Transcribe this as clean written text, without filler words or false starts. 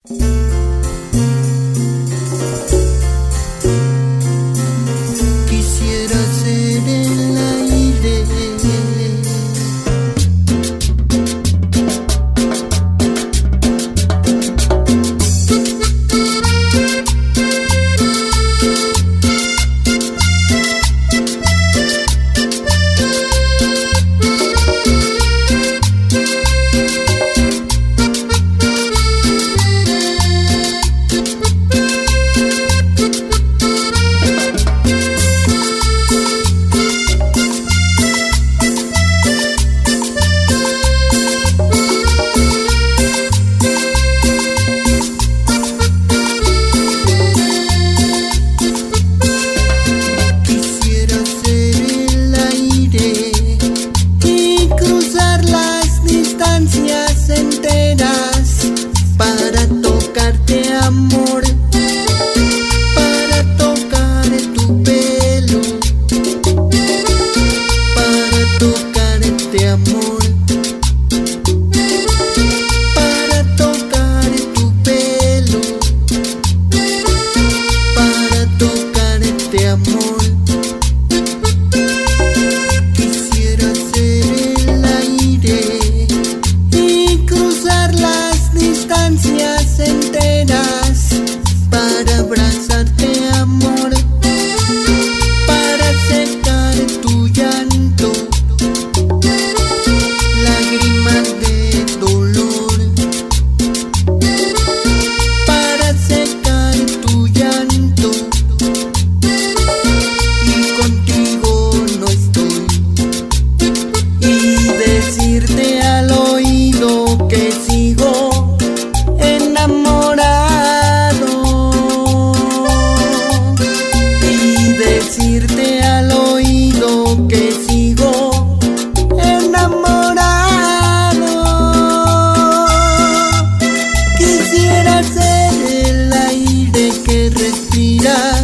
Quisiera ser el aire, quisiera ser el aire y cruzar las distancias enteras para tocarte, amor, para tocar tu pelo, para tocarte, amor, para tocar tu pelo, para tocarte, amor. Quisiera ser el aire y cruzar las distancias enteras para abrazarte, amor, para secar tu llanto, lágrimas de dolor, para secar tu llanto. Y contigo no estoy, y decirte al oído que sigo enamorado, y decirte al oído que sigo enamorado. Quisiera ser el aire que respiras